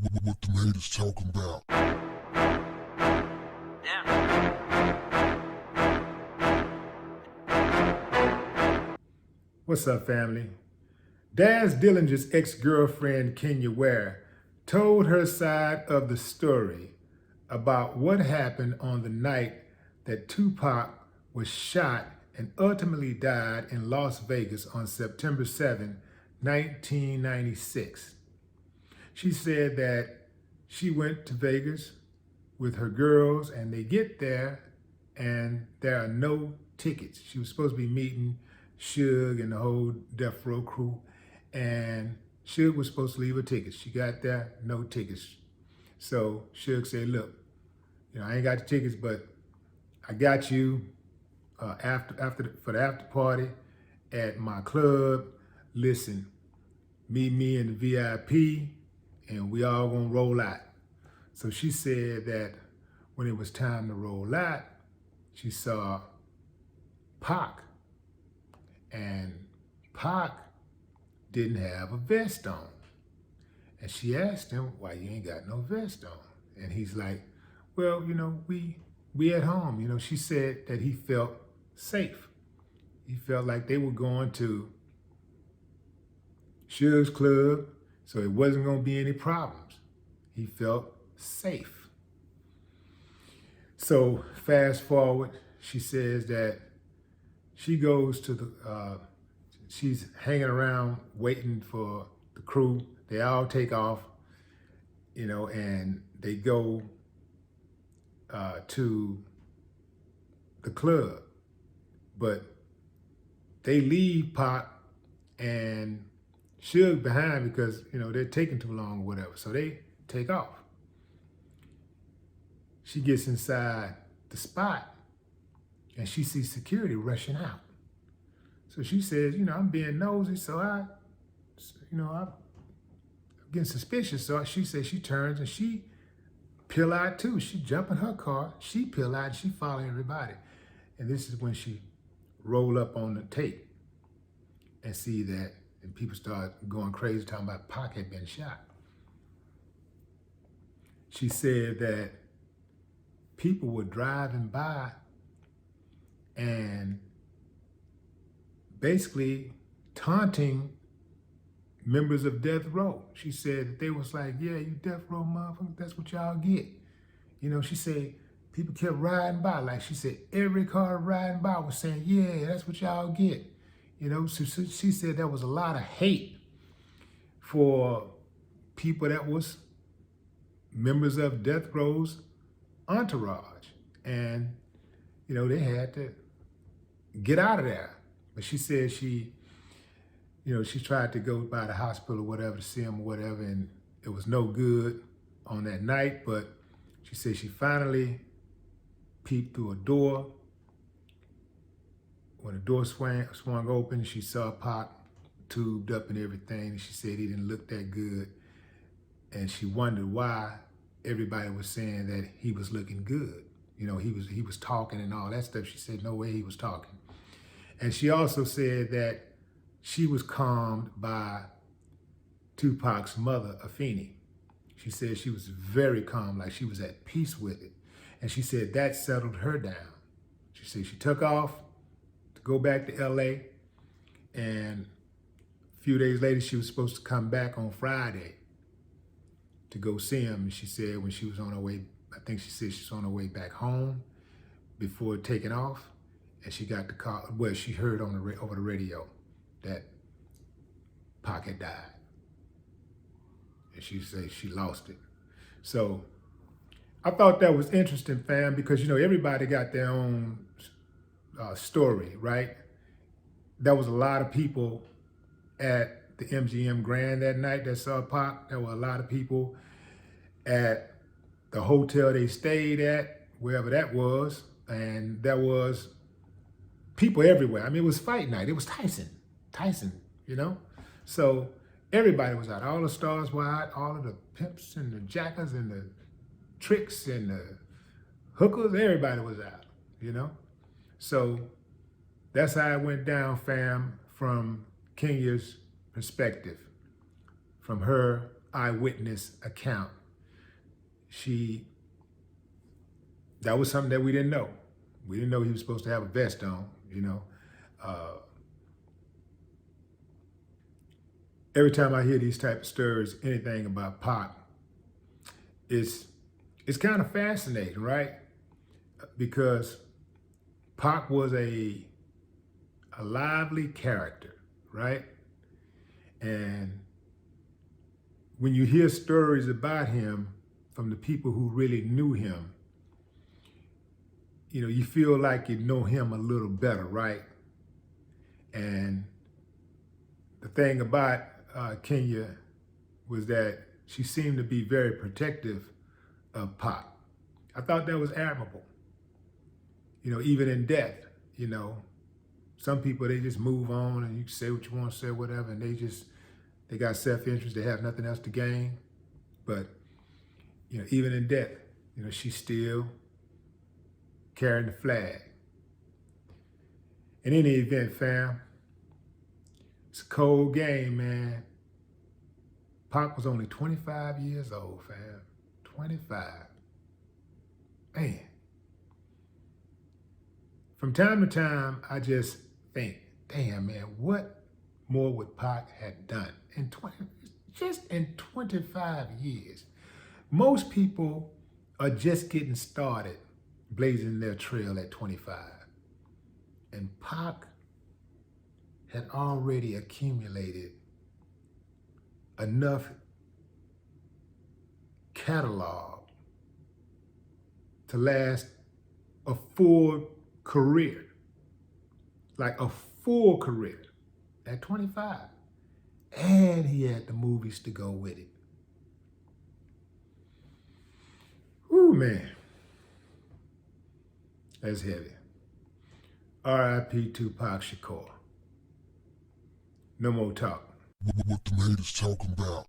What the haters talking about? What's up, family? Daz Dillinger's ex-girlfriend, Kenya Ware, told her side of the story about what happened on the night that Tupac was shot and ultimately died in Las Vegas on September 7, 1996. She said that she went to Vegas with her girls and they get there and there are no tickets. She was supposed to be meeting Suge and the whole Death Row crew, and Suge was supposed to leave her tickets. She got there, no tickets. So Suge said, look, I ain't got the tickets, but I got you for the after party at my club. Listen, meet me in the VIP and we all gonna roll out. So she said that when it was time to roll out, she saw Pac, and Pac didn't have a vest on. And she asked him, why you ain't got no vest on? And he's like, well, we at home. She said that he felt safe. He felt like they were going to Suge's club, so it wasn't gonna be any problems. He felt safe. So fast forward, she says that she goes to the, she's hanging around waiting for the crew. They all take off, and they go to the club. But they leave Pac and Suge behind because, they're taking too long or whatever. So they take off. She gets inside the spot and she sees security rushing out. So she says, I'm being nosy, so I'm getting suspicious. So she says she turns and she peel out too. She jump in her car, she peel out, and she follow everybody. And this is when she roll up on the tape and see that, and people start going crazy talking about Pac had been shot. She said that people were driving by and basically taunting members of Death Row. She said that they was like, yeah, you Death Row motherfuckers, that's what y'all get. She said people kept riding by. Like she said, every car riding by was saying, yeah, that's what y'all get. So she said there was a lot of hate for people that was members of Death Row's entourage. And, they had to get out of there. But she said she tried to go by the hospital or whatever to see him or whatever, and it was no good on that night. But she said she finally peeped through a door. When the door swung open, she saw Pac tubed up and everything. And she said he didn't look that good. And she wondered why everybody was saying that he was looking good. He was talking and all that stuff. She said no way he was talking. And she also said that she was calmed by Tupac's mother, Afeni. She said she was very calm, like she was at peace with it. And she said that settled her down. She said she took off to go back to LA, and a few days later she was supposed to come back on Friday to go see him. And she said when she was on her way, I think she said she was on her way back home before taking off, and she got the call. Well, she heard on over the radio that Pac had died, and she said she lost it. So I thought that was interesting, fam, because everybody got their own story, right? There was a lot of people at the MGM Grand that night that saw Pac. There were a lot of people at the hotel they stayed at, wherever that was, and there was people everywhere. I mean, it was fight night. It was Tyson, So everybody was out. All the stars were out. All of the pimps and the jackers and the tricks and the hookers, everybody was out, So that's how it went down, fam, from Kenya's perspective, from her eyewitness account. That was something that we didn't know. We didn't know he was supposed to have a vest on, you know. Every time I hear these type of stories, anything about Pac, it's kind of fascinating, right? Because Pac was a lively character, right? And when you hear stories about him from the people who really knew him, you know, you feel like you know him a little better, right? And the thing about Kenya was that she seemed to be very protective of Pac. I thought that was admirable. You know, even in death, you know, some people, they just move on and you can say what you want to say, whatever, and they got self-interest, they have nothing else to gain. But, you know, even in death, you know, she's still carrying the flag. In any event, fam, it's a cold game, man. Pac was only 25 years old, fam. 25. Man. From time to time, I just think, damn, man, what more would Pac have done just in 25 years? Most people are just getting started blazing their trail at 25. And Pac had already accumulated enough catalog to last a full career, like a full career at 25. And he had the movies to go with it. Whew, man. That's heavy. R.I.P. Tupac Shakur. No more talk. What the haters talking about?